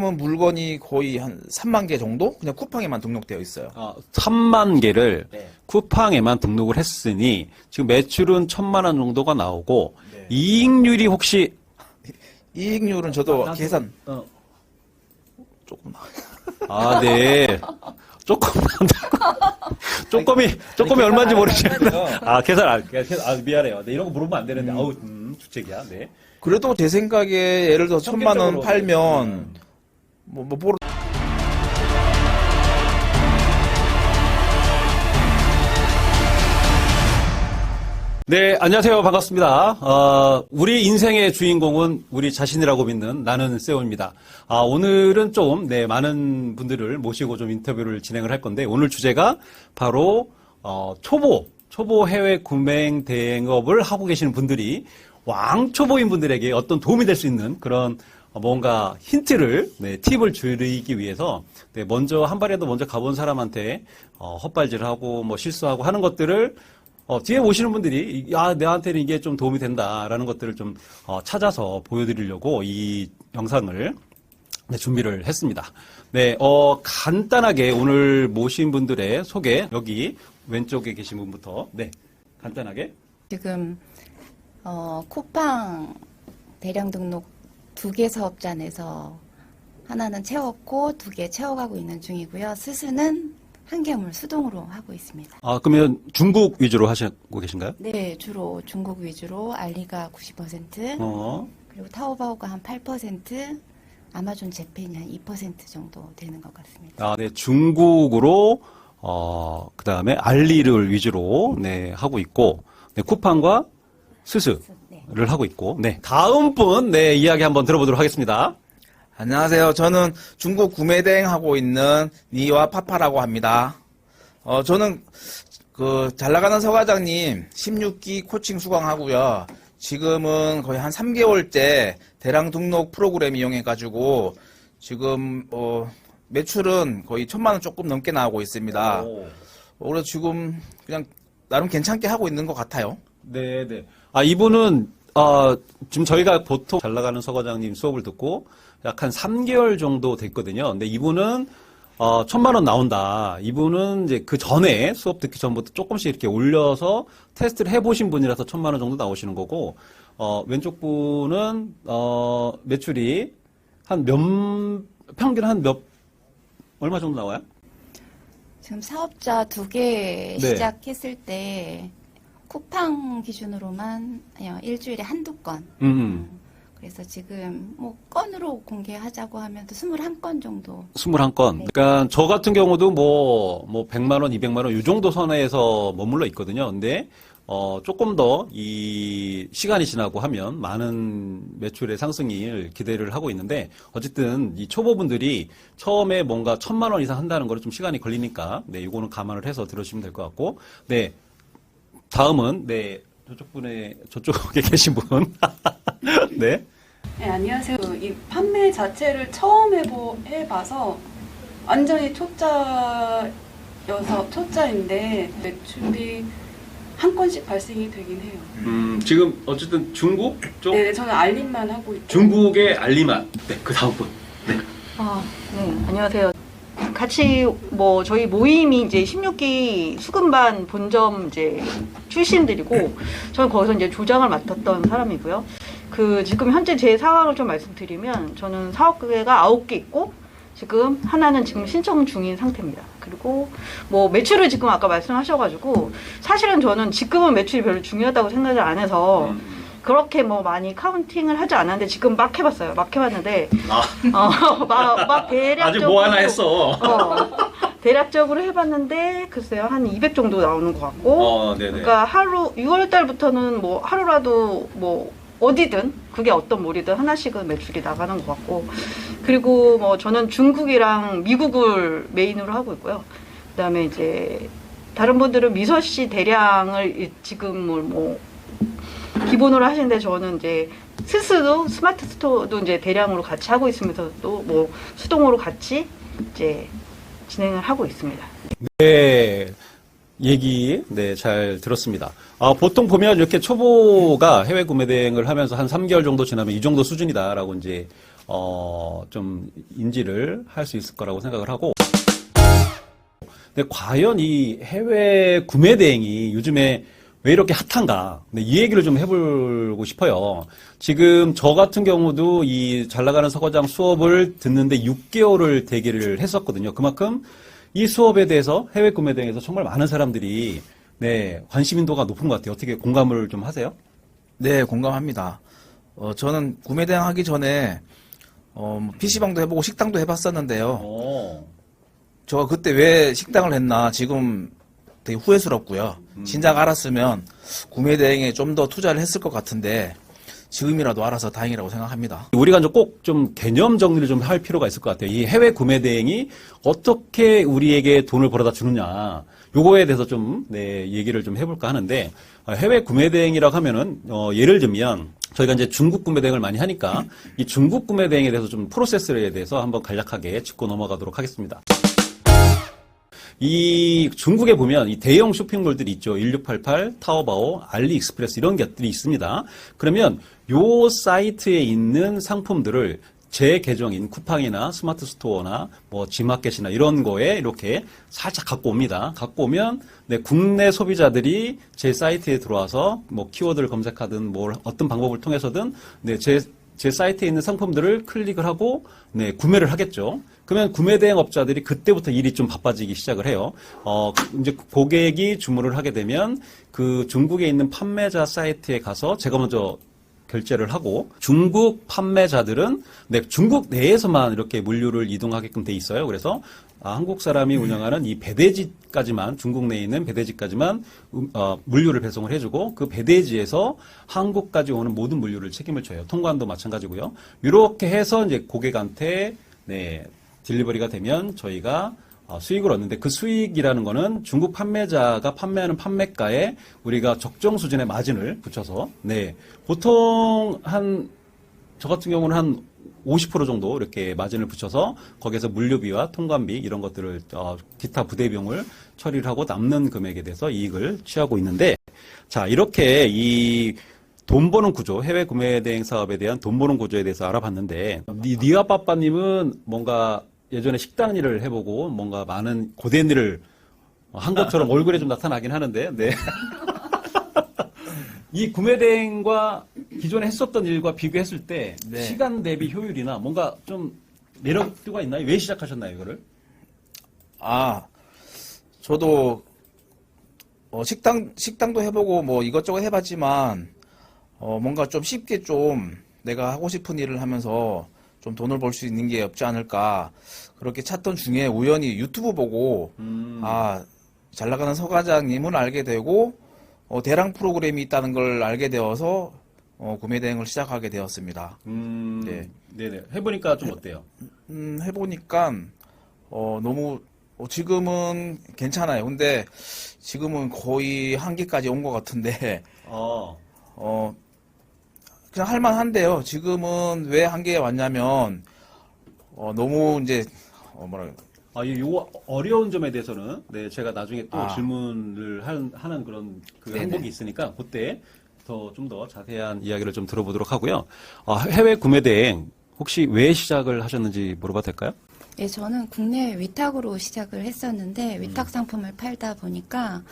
물건이 거의 한 3만 개 정도? 그냥 쿠팡에만 등록되어 있어요. 3만 개를 네. 쿠팡에만 등록을 했으니 지금 매출은 1,000만 원 정도가 나오고 네. 이익률이 혹시 이익률은 저도 계산 조금 네. 조금이 얼마인지 모르겠는데. 계산 미안해요. 네, 이런 거 물으면 안 되는데. 주책이야. 네. 그래도 제 생각에 예를 들어 1,000만 원 팔면 보러 네, 안녕하세요. 반갑습니다. 우리 인생의 주인공은 우리 자신이라고 믿는 나는 세오입니다. 오늘은 좀, 많은 분들을 모시고 좀 인터뷰를 진행을 할 건데, 오늘 주제가 바로, 초보 해외 구매 대행업을 하고 계시는 분들이 왕초보인 분들에게 어떤 도움이 될 수 있는 그런 뭔가 힌트를, 팁을 드리기 위해서, 먼저, 한 발이라도 먼저 가본 사람한테, 헛발질하고, 실수하고 하는 것들을 뒤에 오시는 분들이, 내한테는 이게 좀 도움이 된다라는 것들을 좀, 찾아서 보여드리려고 이 영상을, 준비를 했습니다. 간단하게 오늘 모신 분들의 소개, 여기 왼쪽에 계신 분부터, 간단하게. 지금, 쿠팡 대량 등록 2개 사업자 내서 하나는 채웠고 2개 채워가고 있는 중이고요. 스스는 한 개물 수동으로 하고 있습니다. 그러면 중국 위주로 하시고 계신가요? 네, 주로 중국 위주로 알리가 90%, 그리고 타오바오가 한 8%, 아마존 재팬이 한 2% 정도 되는 것 같습니다. 네, 중국으로, 그 다음에 알리를 위주로, 하고 있고, 쿠팡과 스스를 하고 있고, 다음 분, 이야기 한번 들어보도록 하겠습니다. 안녕하세요. 저는 중국 구매 대행하고 있는 니와 파파라고 합니다. 저는 잘 나가는 서과장님 16기 코칭 수강하고요. 지금은 거의 한 3개월째 대량 등록 프로그램 이용해가지고 지금 매출은 거의 1,000만 원 조금 넘게 나오고 있습니다. 그래서 지금 그냥 나름 괜찮게 하고 있는 것 같아요. 네네. 이분은 지금 저희가 보통 잘 나가는 서과장님 수업을 듣고 약 한 3개월 정도 됐거든요. 근데 이분은 1,000만 원 나온다. 이분은 이제 그 전에 수업 듣기 전부터 조금씩 이렇게 올려서 테스트를 해보신 분이라서 1,000만 원 정도 나오시는 거고, 왼쪽 분은 매출이 평균 얼마 정도 나와요? 지금 사업자 2개 시작했을 때 쿠팡 기준으로만 일주일에 한두 건. 그래서 지금 건으로 공개하자고 하면 또 21건 정도. 21건. 그러니까 저 같은 경우도 100만 원, 200만 원 이 정도 선에서 머물러 있거든요. 근데 조금 더 이 시간이 지나고 하면 많은 매출의 상승을 기대를 하고 있는데, 어쨌든 이 초보분들이 처음에 뭔가 1,000만 원 이상 한다는 거를 좀 시간이 걸리니까 이거는 감안을 해서 들으시면 될 것 같고, 다음은 저쪽에 계신 분. 네, 안녕하세요. 이 판매 자체를 처음 해봐서 완전히 초짜인데 매출이 한 건씩 발생이 되긴 해요. 지금 어쨌든 중국 쪽? 네, 저는 알림만 하고 있고. 중국의 알리만. 그 다음 분. 네, 안녕하세요. 같이 저희 모임이 이제 16기 수금반 본점 이제 출신들이고, 저는 거기서 이제 조장을 맡았던 사람이고요. 지금 현재 제 상황을 좀 말씀드리면, 저는 사업계가 9개 있고, 지금 하나는 지금 신청 중인 상태입니다. 그리고 매출을 지금 아까 말씀하셔가지고, 사실은 저는 지금은 매출이 별로 중요하다고 생각을 안 해서 그렇게 많이 카운팅을 하지 않았는데, 지금 막 해봤어요. 막 해봤는데, 막 대략적으로. 아주 뭐 하나 했어. 대략적으로 해봤는데, 글쎄요, 한 200 정도 나오는 것 같고. 그러니까 6월 달부터는 하루라도 어디든, 그게 어떤 몰이든 하나씩은 매출이 나가는 것 같고. 그리고 저는 중국이랑 미국을 메인으로 하고 있고요. 그 다음에 이제, 다른 분들은 미서씨 대량을 지금 기본으로 하시는데, 저는 이제 스스도 스마트 스토어도 이제 대량으로 같이 하고 있으면서 또 수동으로 같이 이제 진행을 하고 있습니다. 네. 얘기, 잘 들었습니다. 보통 보면 이렇게 초보가 해외 구매 대행을 하면서 한 3개월 정도 지나면 이 정도 수준이다라고 이제, 좀 인지를 할 수 있을 거라고 생각을 하고. 근데 과연 이 해외 구매 대행이 요즘에 왜 이렇게 핫한가? 네, 이 얘기를 좀 해보고 싶어요. 지금 저 같은 경우도 이 잘 나가는 서과장 수업을 듣는데 6개월을 대기를 했었거든요. 그만큼 이 수업에 대해서 해외 구매 대행에서 정말 많은 사람들이 네, 관심인도가 높은 것 같아요. 어떻게 공감을 좀 하세요? 네, 공감합니다. 저는 구매 대행 하기 전에 PC방도 해보고 식당도 해봤었는데요. 저 그때 왜 식당을 했나 지금 되게 후회스럽고요. 진작 알았으면 구매 대행에 좀 더 투자를 했을 것 같은데 지금이라도 알아서 다행이라고 생각합니다. 우리가 좀 꼭 좀 개념 정리를 좀 할 필요가 있을 것 같아요. 이 해외 구매 대행이 어떻게 우리에게 돈을 벌어다 주느냐. 요거에 대해서 좀, 네, 얘기를 좀 해볼까 하는데, 해외 구매 대행이라고 하면은, 예를 들면, 저희가 이제 중국 구매 대행을 많이 하니까, 이 중국 구매 대행에 대해서 좀 프로세스에 대해서 한번 간략하게 짚고 넘어가도록 하겠습니다. 이 중국에 보면 이 대형 쇼핑몰들이 있죠. 1688, 타오바오, 알리익스프레스 이런 것들이 있습니다. 그러면 요 사이트에 있는 상품들을 제 계정인 쿠팡이나 스마트 스토어나 뭐 지마켓이나 이런 거에 이렇게 살짝 갖고 옵니다. 갖고 오면 네, 국내 소비자들이 제 사이트에 들어와서 뭐 키워드를 검색하든 뭘 어떤 방법을 통해서든 네, 제 사이트에 있는 상품들을 클릭을 하고 네, 구매를 하겠죠. 그러면 구매 대행 업자들이 그때부터 일이 좀 바빠지기 시작을 해요. 이제 고객이 주문을 하게 되면 그 중국에 있는 판매자 사이트에 가서 제가 먼저 결제를 하고 중국 판매자들은 네, 중국 내에서만 이렇게 물류를 이동하게끔 돼 있어요. 그래서 한국 사람이 운영하는 이 배대지까지만 중국 내에 있는 배대지까지만 물류를 배송을 해주고 그 배대지에서 한국까지 오는 모든 물류를 책임을 져요. 통관도 마찬가지고요. 이렇게 해서 이제 고객한테 네, 딜리버리가 되면 저희가 수익을 얻는데 그 수익이라는 거는 중국 판매자가 판매하는 판매가에 우리가 적정 수준의 마진을 붙여서 네 보통 저 같은 경우는 한 50% 정도 이렇게 마진을 붙여서 거기에서 물류비와 통관비 이런 것들을 기타 부대 비용을 처리를 하고 남는 금액에 대해서 이익을 취하고 있는데 자 이렇게 이 돈 버는 구조, 해외 구매 대행 사업에 대한 돈 버는 구조에 대해서 알아봤는데 니아빠빠님은 뭔가 예전에 식당 일을 해보고 뭔가 많은 고된 일을 한 것처럼 얼굴에 좀 나타나긴 하는데, 네. 이 구매 대행과 기존에 했었던 일과 비교했을 때 네. 시간 대비 효율이나 뭔가 좀 매력도가 있나요? 왜 시작하셨나요, 이거를? 저도 식당도 해보고 뭐 이것저것 해봤지만 뭔가 좀 쉽게 좀 내가 하고 싶은 일을 하면서 좀 돈을 벌 수 있는 게 없지 않을까 그렇게 찾던 중에 우연히 유튜브 보고 잘 나가는 서과장님을 알게 되고 대량 프로그램이 있다는 걸 알게 되어서 구매 대행을 시작하게 되었습니다. 네. 네네. 해보니까 좀 어때요? 해보니까 너무 지금은 괜찮아요. 근데 지금은 거의 한계까지 온 것 같은데 그냥 할만한데요. 지금은 왜 한계에 왔냐면 너무 이제 요 어려운 점에 대해서는 네 제가 나중에 또 질문을 하는 그런 그 네네. 항목이 있으니까 그때 좀 더 자세한 이야기를 좀 들어보도록 하고요. 해외 구매 대행 혹시 왜 시작을 하셨는지 물어봐도 될까요? 예, 저는 국내 위탁으로 시작을 했었는데 위탁 상품을 팔다 보니까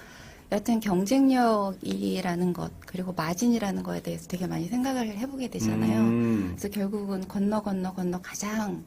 여튼 경쟁력이라는 것 그리고 마진이라는 거에 대해서 되게 많이 생각을 해보게 되잖아요. 그래서 결국은 건너 가장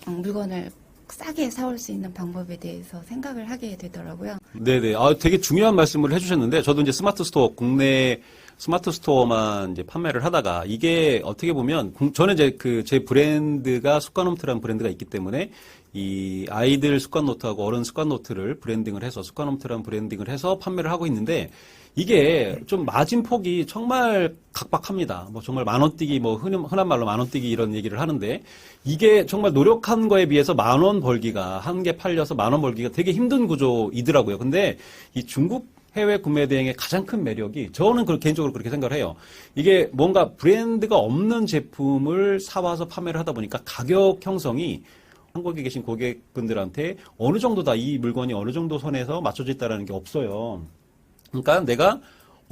물건을 싸게 사올 수 있는 방법에 대해서 생각을 하게 되더라고요. 네네. 되게 중요한 말씀을 해주셨는데 저도 이제 스마트 스토어 국내 스마트 스토어만 이제 판매를 하다가 이게 어떻게 보면 저는 이제 제 브랜드가 습관홈트라는 브랜드가 있기 때문에 이 아이들 습관노트하고 어른 습관노트를 브랜딩을 해서 습관홈트라는 브랜딩을 해서 판매를 하고 있는데 이게 좀 마진 폭이 정말 각박합니다. 뭐 정말 만원 뛰기 뭐 흔한 말로 만원 뛰기 이런 얘기를 하는데 이게 정말 노력한 거에 비해서 10,000원 벌기가 한 개 팔려서 10,000원 벌기가 되게 힘든 구조이더라고요. 근데 이 중국 해외 구매 대행의 가장 큰 매력이 저는 개인적으로 그렇게 생각을 해요. 이게 뭔가 브랜드가 없는 제품을 사와서 판매를 하다 보니까 가격 형성이 한국에 계신 고객분들한테 어느 정도다 이 물건이 어느 정도 선에서 맞춰져 있다라는 게 없어요. 그러니까 내가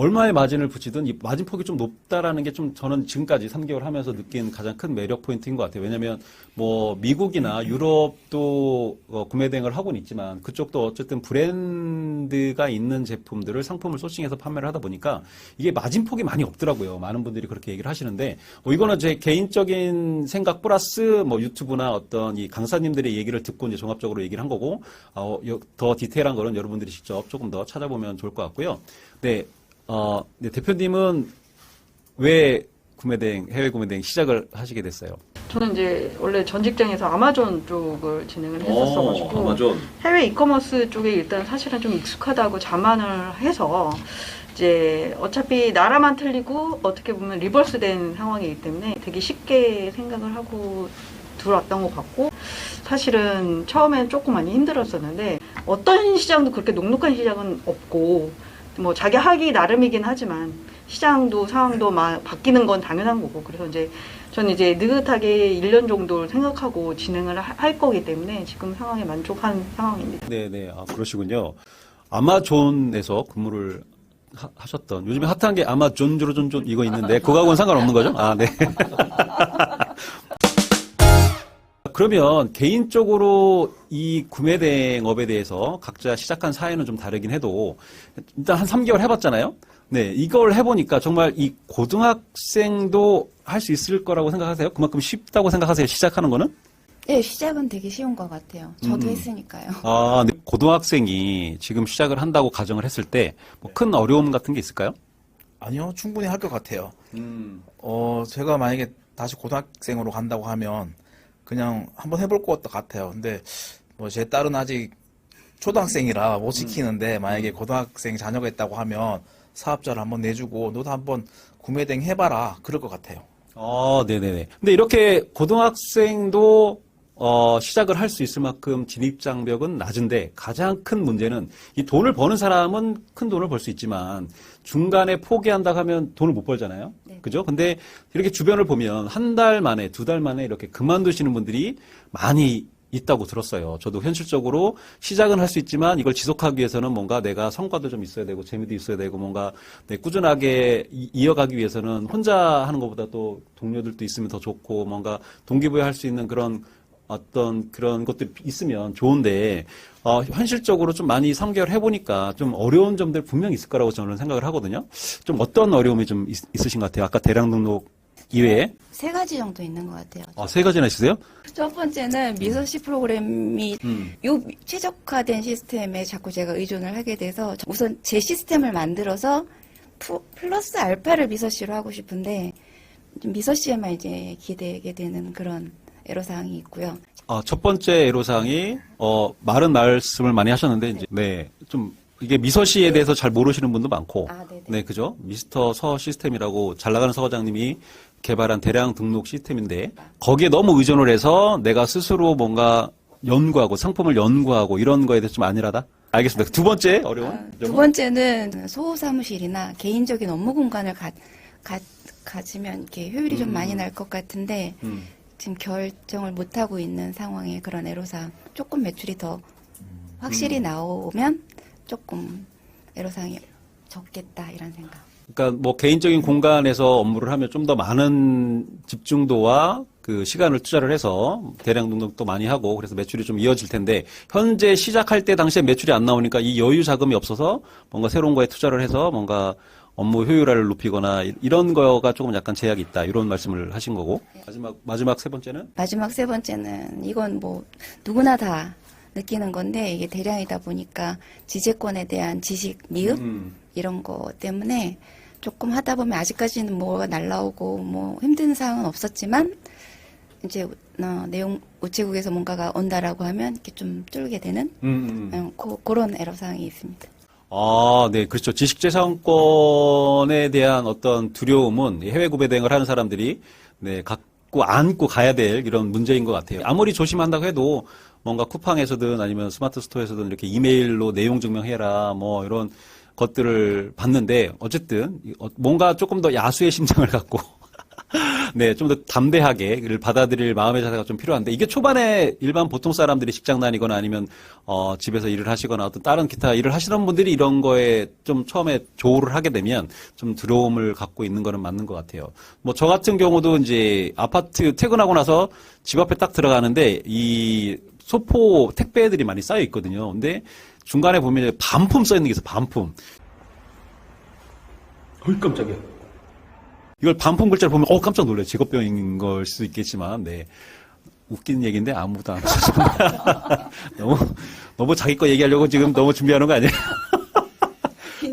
얼마의 마진을 붙이든 이 마진폭이 좀 높다라는 게 좀 저는 지금까지 3개월 하면서 느낀 가장 큰 매력 포인트인 것 같아요. 왜냐하면 뭐 미국이나 유럽도 구매 대행을 하고는 있지만 그쪽도 어쨌든 브랜드가 있는 제품들을 상품을 소싱해서 판매를 하다 보니까 이게 마진폭이 많이 없더라고요. 많은 분들이 그렇게 얘기를 하시는데 이거는 제 개인적인 생각 플러스 뭐 유튜브나 어떤 이 강사님들의 얘기를 듣고 이제 종합적으로 얘기를 한 거고 더 디테일한 거는 여러분들이 직접 조금 더 찾아보면 좋을 것 같고요. 네. 네, 대표님은 왜 해외 구매대행 시작을 하시게 됐어요? 저는 이제 원래 전 직장에서 아마존 쪽을 진행을 했었어가지고 아마존. 해외 이커머스 쪽에 일단 사실은 좀 익숙하다고 자만을 해서 이제 어차피 나라만 틀리고 어떻게 보면 리버스된 상황이기 때문에 되게 쉽게 생각을 하고 들어왔던 것 같고 사실은 처음엔 조금 많이 힘들었었는데 어떤 시장도 그렇게 녹록한 시장은 없고 뭐 자기 하기 나름이긴 하지만 시장도 상황도 막 바뀌는 건 당연한 거고 그래서 이제 저는 이제 느긋하게 1년 정도 생각하고 진행을 할 거기 때문에 지금 상황에 만족한 상황입니다. 네네. 그러시군요. 아마존에서 근무를 하셨던 요즘에 핫한 게 아마존 이거 있는데 그거하고는 상관없는 거죠? 네. 그러면 개인적으로 이 구매대행업에 대해서 각자 시작한 사연은 좀 다르긴 해도 일단 한 3개월 해봤잖아요. 네, 이걸 해보니까 정말 이 고등학생도 할 수 있을 거라고 생각하세요? 그만큼 쉽다고 생각하세요? 시작하는 거는? 네, 시작은 되게 쉬운 것 같아요. 저도 했으니까요. 네. 고등학생이 지금 시작을 한다고 가정을 했을 때 뭐 큰 어려움 같은 게 있을까요? 아니요, 충분히 할 것 같아요. 제가 만약에 다시 고등학생으로 간다고 하면 그냥 한번 해볼 것 같아요. 근데 뭐 제 딸은 아직 초등학생이라 못 시키는데 만약에 고등학생 자녀가 있다고 하면 사업자를 한번 내주고 너도 한번 구매대행 해봐라 그럴 것 같아요. 네네네. 근데 이렇게 고등학생도 시작을 할 수 있을 만큼 진입장벽은 낮은데 가장 큰 문제는 이 돈을 버는 사람은 큰 돈을 벌 수 있지만 중간에 포기한다 하면 돈을 못 벌잖아요. 네. 그죠? 근데 이렇게 주변을 보면 한 달 만에, 두 달 만에 이렇게 그만두시는 분들이 많이 있다고 들었어요. 저도 현실적으로 시작은 할 수 있지만 이걸 지속하기 위해서는 뭔가 내가 성과도 좀 있어야 되고 재미도 있어야 되고 뭔가 꾸준하게 이어가기 위해서는 혼자 하는 것보다 또 동료들도 있으면 더 좋고 뭔가 동기부여할 수 있는 그런 어떤 그런 것들이 있으면 좋은데 현실적으로 좀 많이 3개월 해보니까 좀 어려운 점들 분명히 있을 거라고 저는 생각을 하거든요. 좀 어떤 어려움이 좀 있으신 것 같아요? 아까 대량 등록 이외에? 3가지 정도 있는 것 같아요. 3가지나 있으세요? 첫 번째는 미서시 프로그램이 요 최적화된 시스템에 자꾸 제가 의존을 하게 돼서 우선 제 시스템을 만들어서 플러스 알파를 미서시로 하고 싶은데 미서시에만 이제 기대게 되는 그런 애로사항이 있고요. 첫 번째 애로사항이 말은 말씀을 많이 하셨는데 이제 좀 이게 미서시에 대해서 잘 모르시는 분도 많고 네네. 그죠? 미스터 서 시스템이라고 잘 나가는 서 과장님이 개발한 대량 등록 시스템인데 거기에 너무 의존을 해서 내가 스스로 뭔가 연구하고 상품을 연구하고 이런 거에 대해서 좀 안일하다? 알겠습니다. 두 번째 어려운? 두 번째는 소사무실이나 개인적인 업무 공간을 가지면 이렇게 효율이 좀 많이 날 것 같은데 지금 결정을 못하고 있는 상황에 그런 애로사항 조금 매출이 더 확실히 나오면 조금 애로사항이 적겠다 이런 생각. 그러니까 뭐 개인적인 공간에서 업무를 하면 좀 더 많은 집중도와 그 시간을 투자를 해서 대량 등록도 많이 하고 그래서 매출이 좀 이어질 텐데 현재 시작할 때 당시에 매출이 안 나오니까 이 여유 자금이 없어서 뭔가 새로운 거에 투자를 해서 뭔가 업무 효율화를 높이거나 이런 거가 조금 약간 제약이 있다 이런 말씀을 하신 거고 마지막 세 번째는? 마지막 세 번째는 이건 뭐 누구나 다 느끼는 건데 이게 대량이다 보니까 지재권에 대한 지식 미흡 이런 거 때문에 조금 하다 보면 아직까지는 뭐가 날라오고 뭐 힘든 사항은 없었지만 이제 내용 우체국에서 뭔가가 온다라고 하면 이렇게 좀 쫄게 되는 그런 애로사항이 있습니다. 네, 그렇죠. 지식재산권에 대한 어떤 두려움은 해외 구매 대행을 하는 사람들이 갖고 안고 가야 될 이런 문제인 것 같아요. 아무리 조심한다고 해도 뭔가 쿠팡에서든 아니면 스마트 스토어에서든 이렇게 이메일로 내용 증명해라 뭐 이런 것들을 봤는데 어쨌든 뭔가 조금 더 야수의 심장을 갖고 네, 좀 더 담대하게를 받아들일 마음의 자세가 좀 필요한데 이게 초반에 일반 보통 사람들이 직장 다니거나 아니면 집에서 일을 하시거나 어떤 다른 기타 일을 하시는 분들이 이런 거에 좀 처음에 조우를 하게 되면 좀 두려움을 갖고 있는 거는 맞는 것 같아요. 뭐 저 같은 경우도 이제 아파트 퇴근하고 나서 집 앞에 딱 들어가는데 이 소포 택배들이 많이 쌓여 있거든요. 근데 중간에 보면 이제 반품 써 있는 게 있어요. 반품. 어이 깜짝이야. 이걸 반품 글자를 보면 깜짝 놀라요. 직업병인 걸 수도 있겠지만 네. 웃긴 얘기인데 아무도 안 찾아. 너무 자기 거 얘기하려고 지금 너무 준비하는 거 아니에요?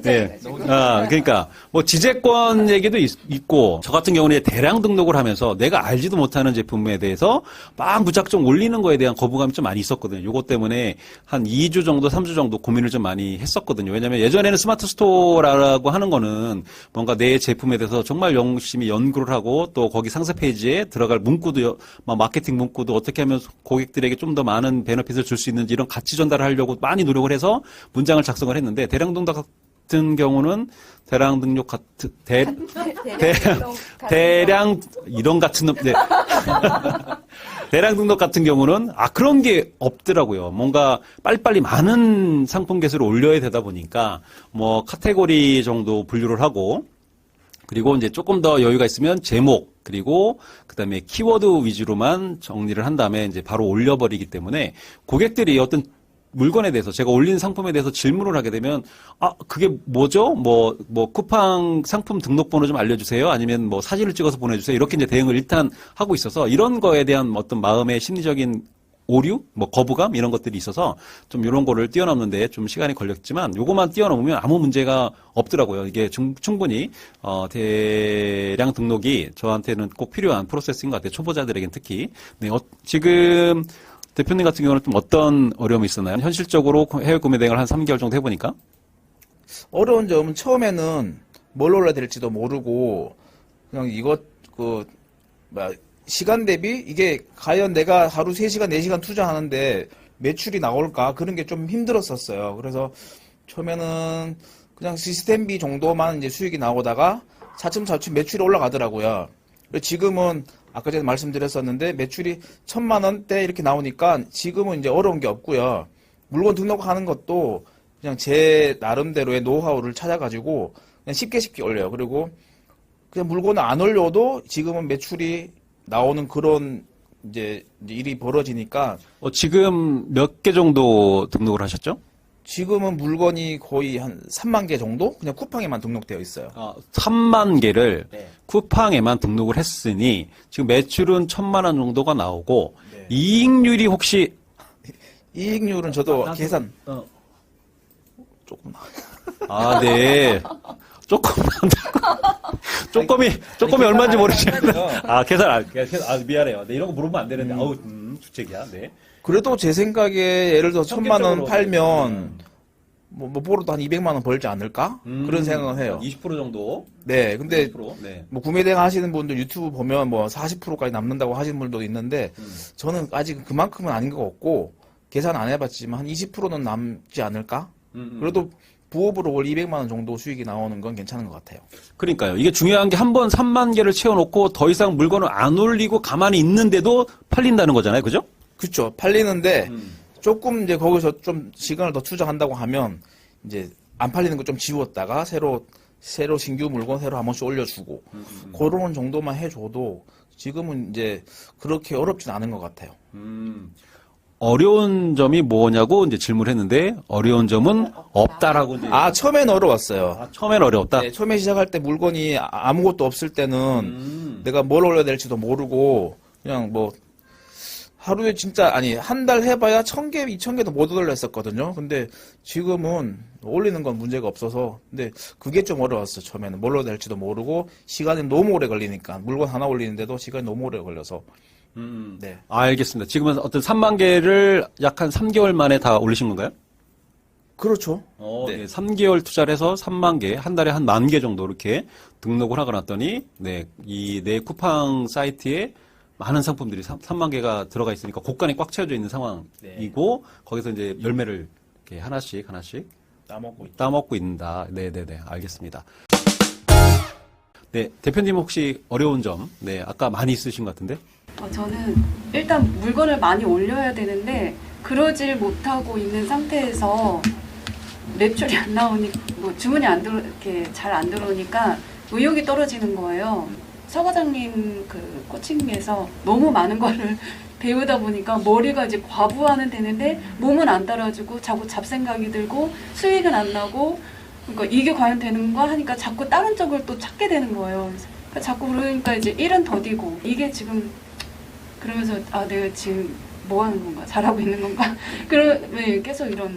네. 그러니까 뭐 지재권 얘기도 있고 저 같은 경우는 대량 등록을 하면서 내가 알지도 못하는 제품에 대해서 막 무작정 올리는 거에 대한 거부감이 좀 많이 있었거든요. 요것 때문에 한 2주 정도, 3주 정도 고민을 좀 많이 했었거든요. 왜냐면 예전에는 스마트 스토어라고 하는 거는 뭔가 내 제품에 대해서 정말 열심히 연구를 하고 또 거기 상세 페이지에 들어갈 문구도 마케팅 문구도 어떻게 하면 고객들에게 좀 더 많은 베너핏을 줄 수 있는지 이런 가치 전달을 하려고 많이 노력을 해서 문장을 작성을 했는데 대량 등록 같은 경우는 대량 등록 같은 대량 이런 같은 네. 대량 등록 같은 경우는 그런 게 없더라고요. 뭔가 빨리빨리 많은 상품 개수를 올려야 되다 보니까 뭐 카테고리 정도 분류를 하고 그리고 이제 조금 더 여유가 있으면 제목 그리고 그다음에 키워드 위주로만 정리를 한 다음에 이제 바로 올려버리기 때문에 고객들이 어떤 물건에 대해서 제가 올린 상품에 대해서 질문을 하게 되면 그게 뭐죠? 뭐 쿠팡 상품 등록번호 좀 알려주세요. 아니면 뭐 사진을 찍어서 보내주세요. 이렇게 이제 대응을 일단 하고 있어서 이런 거에 대한 어떤 마음의 심리적인 오류, 뭐 거부감 이런 것들이 있어서 좀 이런 거를 뛰어넘는데 좀 시간이 걸렸지만 요거만 뛰어넘으면 아무 문제가 없더라고요. 이게 충분히 대량 등록이 저한테는 꼭 필요한 프로세스인 것 같아요. 초보자들에겐 특히. 네, 지금 대표님 같은 경우는 좀 어떤 어려움이 있었나요? 현실적으로 해외 구매 대행을 한 3개월 정도 해보니까? 어려운 점은 처음에는 뭘 올려야 될지도 모르고 그냥 시간 대비 이게 과연 내가 하루 3시간, 4시간 투자하는데 매출이 나올까? 그런 게 좀 힘들었었어요. 그래서 처음에는 그냥 시스템비 정도만 이제 수익이 나오다가 차츰차츰 매출이 올라가더라고요. 지금은 아까 전에 말씀드렸었는데 매출이 1,000만 원대 이렇게 나오니까 지금은 이제 어려운 게 없고요. 물건 등록하는 것도 그냥 제 나름대로의 노하우를 찾아가지고 그냥 쉽게 올려요. 그리고 그냥 물건을 안 올려도 지금은 매출이 나오는 그런 이제 일이 벌어지니까. 지금 몇 개 정도 등록을 하셨죠? 지금은 물건이 거의 한 3만 개 정도? 그냥 쿠팡에만 등록되어 있어요. 3만 개를 네. 쿠팡에만 등록을 했으니 지금 매출은 1,000만 원 정도가 나오고 네. 이익률이 혹시 이익률은 저도 계산 조금 네. 조금이 얼마인지 모르겠는데. 계산, 미안해요. 네, 이런 거 물으면 안 되는데. 주책이야. 네. 그래도 제 생각에 예를 들어 1,000만 원 팔면 뭐로도 한 200만 원 벌지 않을까? 그런 생각을 해요. 20% 정도. 네, 근데 20%, 네. 뭐 구매대행 하시는 분들 유튜브 보면 뭐 40%까지 남는다고 하시는 분들도 있는데 저는 아직 그만큼은 아닌 것 같고 계산 안 해봤지만 한 20%는 남지 않을까? 그래도 부업으로 월 200만 원 정도 수익이 나오는 건 괜찮은 것 같아요. 그러니까요. 이게 중요한 게 한 번 3만 개를 채워놓고 더 이상 물건을 안 올리고 가만히 있는데도 팔린다는 거잖아요. 그죠? 그렇죠. 팔리는데 조금 이제 거기서 좀 시간을 더 투자한다고 하면 이제 안 팔리는 거 좀 지웠다가 새로 신규 물건 새로 한 번씩 올려주고 그런 정도만 해줘도 지금은 이제 그렇게 어렵진 않은 것 같아요. 어려운 점이 뭐냐고 이제 질문을 했는데 어려운 점은 없다라고 이제. 처음엔 어려웠어요. 처음엔 어려웠다. 네, 처음에 시작할 때 물건이 아무것도 없을 때는 내가 뭘 올려야 될지도 모르고 그냥 뭐 하루에 진짜 한 달 해봐야 1,000개, 2,000개도 못 올렸었거든요. 근데 지금은 올리는 건 문제가 없어서 근데 그게 좀 어려웠어요. 처음에는 뭘 올려야 될지도 모르고 시간이 너무 오래 걸리니까 물건 하나 올리는데도 시간이 너무 오래 걸려서. 네. 알겠습니다. 지금은 어떤 3만 개를 약 한 3개월 만에 다 올리신 건가요? 그렇죠. 네. 3개월 투자를 해서 3만 개, 한 달에 한 10,000개 정도 이렇게 등록을 하고 났더니, 이 내 쿠팡 사이트에 많은 상품들이 3만 개가 들어가 있으니까 곳간이 꽉 채워져 있는 상황이고, 거기서 이제 열매를 이렇게 하나씩 따먹고 있다. 따먹고 있다. 네네네. 알겠습니다. 네, 대표님 혹시 어려운 점, 네, 아까 많이 있으신 것 같은데? 저는 일단 물건을 많이 올려야 되는데 그러질 못하고 있는 상태에서 매출이 안 나오니 뭐 주문이 안 들어 이렇게 잘 안 들어오니까 의욕이 떨어지는 거예요. 서 과장님 그 코칭에서 너무 많은 거를 배우다 보니까 머리가 이제 과부하는 되는데 몸은 안 따라주고 자꾸 잡생각이 들고 수익은 안 나고 그러니까 이게 과연 되는가 하니까 자꾸 다른 쪽을 또 찾게 되는 거예요. 그러니까 자꾸 그러니까 이제 일은 더디고 이게 지금 그러면서 내가 지금 뭐 하는 건가 잘하고 있는 건가 네, 계속 이런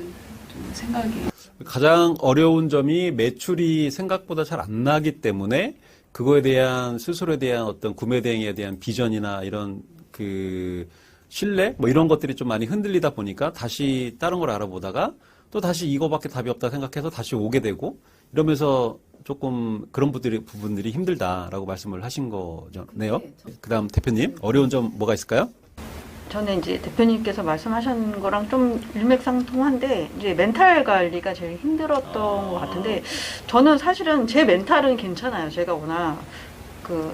좀 생각이. 가장 어려운 점이 매출이 생각보다 잘 안 나기 때문에 그거에 대한 스스로에 대한 어떤 구매 대행에 대한 비전이나 이런 그 신뢰 뭐 이런 것들이 좀 많이 흔들리다 보니까 다시 다른 걸 알아보다가 또 다시 이거밖에 답이 없다 생각해서 다시 오게 되고 이러면서 조금 그런 부분들이 힘들다라고 말씀을 하신 거네요. 그다음 대표님 어려운 점 뭐가 있을까요? 저는 이제 대표님께서 말씀하신 거랑 좀 일맥상통한데 이제 멘탈 관리가 제일 힘들었던 것 같은데 저는 사실은 제 멘탈은 괜찮아요. 제가 워낙 그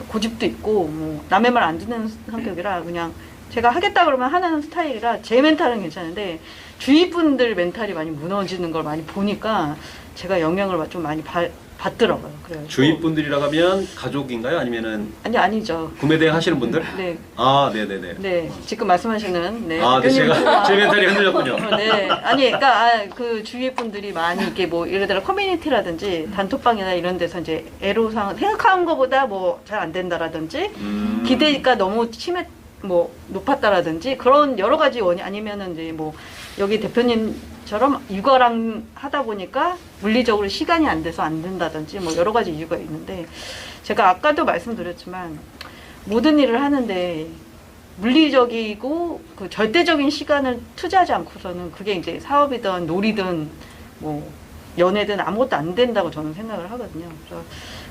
고집도 있고 뭐 남의 말 안 듣는 성격이라 그냥 제가 하겠다 그러면 하는 스타일이라 제 멘탈은 괜찮은데 주위 분들 멘탈이 많이 무너지는 걸 많이 보니까 제가 영향을 좀 많이 받더라고요. 그래요. 주위 분들이라고 하면 가족인가요? 아니면은 아니죠. 구매 대행 하시는 분들? 네. 아, 네네네. 네, 지금 말씀하시는 네. 아, 네, 대표님 제 멘탈이 흔들렸군요. 네, 아니, 그러니까 그 주위의 분들이 많이 이렇게 뭐 예를 들어 커뮤니티라든지 단톡방이나 이런 데서 이제 애로사항 생각한 것보다 뭐 잘 안 된다라든지 기대가 너무 뭐 높았다라든지 그런 여러 가지 원인 아니면은 이제 뭐 여기 대표님처럼 육아랑 하다 보니까 물리적으로 시간이 안 돼서 안 된다든지 뭐 여러 가지 이유가 있는데 제가 아까도 말씀드렸지만 모든 일을 하는데 물리적이고 그 절대적인 시간을 투자하지 않고서는 그게 이제 사업이든 놀이든 뭐 연애든 아무것도 안 된다고 저는 생각을 하거든요.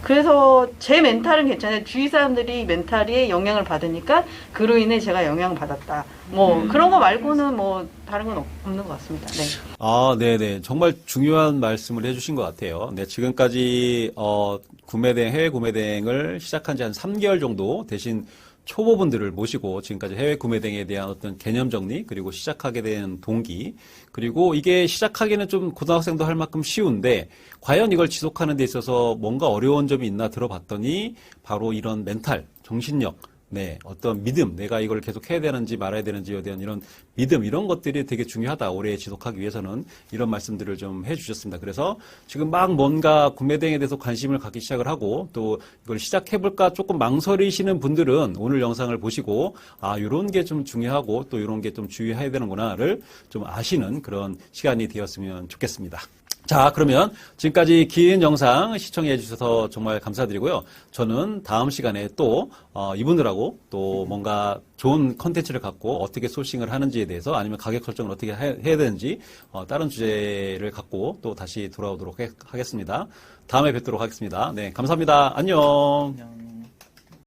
그래서 제 멘탈은 괜찮아요. 주위 사람들이 멘탈에 영향을 받으니까 그로 인해 제가 영향을 받았다. 뭐 그런 거 말고는 뭐 다른 건 없는 것 같습니다. 네. 아, 네네. 정말 중요한 말씀을 해주신 것 같아요. 네, 지금까지 해외 구매 대행을 시작한 지 한 3개월 정도 되신 초보분들을 모시고 지금까지 해외 구매 대행에 대한 어떤 개념 정리 그리고 시작하게 된 동기 그리고 이게 시작하기는 좀 고등학생도 할 만큼 쉬운데 과연 이걸 지속하는 데 있어서 뭔가 어려운 점이 있나 들어봤더니 바로 이런 멘탈, 정신력 네, 어떤 믿음, 내가 이걸 계속 해야 되는지 말아야 되는지에 대한 이런 믿음, 이런 것들이 되게 중요하다. 오래 지속하기 위해서는 이런 말씀들을 좀 해주셨습니다. 그래서 지금 막 뭔가 구매 대행에 대해서 관심을 갖기 시작을 하고 또 이걸 시작해볼까 조금 망설이시는 분들은 오늘 영상을 보시고 이런 게 좀 중요하고 또 이런 게 좀 주의해야 되는구나를 좀 아시는 그런 시간이 되었으면 좋겠습니다. 자, 그러면 지금까지 긴 영상 시청해 주셔서 정말 감사드리고요. 저는 다음 시간에 또 이분들하고 또 뭔가 좋은 컨텐츠를 갖고 어떻게 소싱을 하는지에 대해서 아니면 가격 설정을 어떻게 해야 되는지 다른 주제를 갖고 또 다시 돌아오도록 하겠습니다. 다음에 뵙도록 하겠습니다. 네, 감사합니다. 안녕.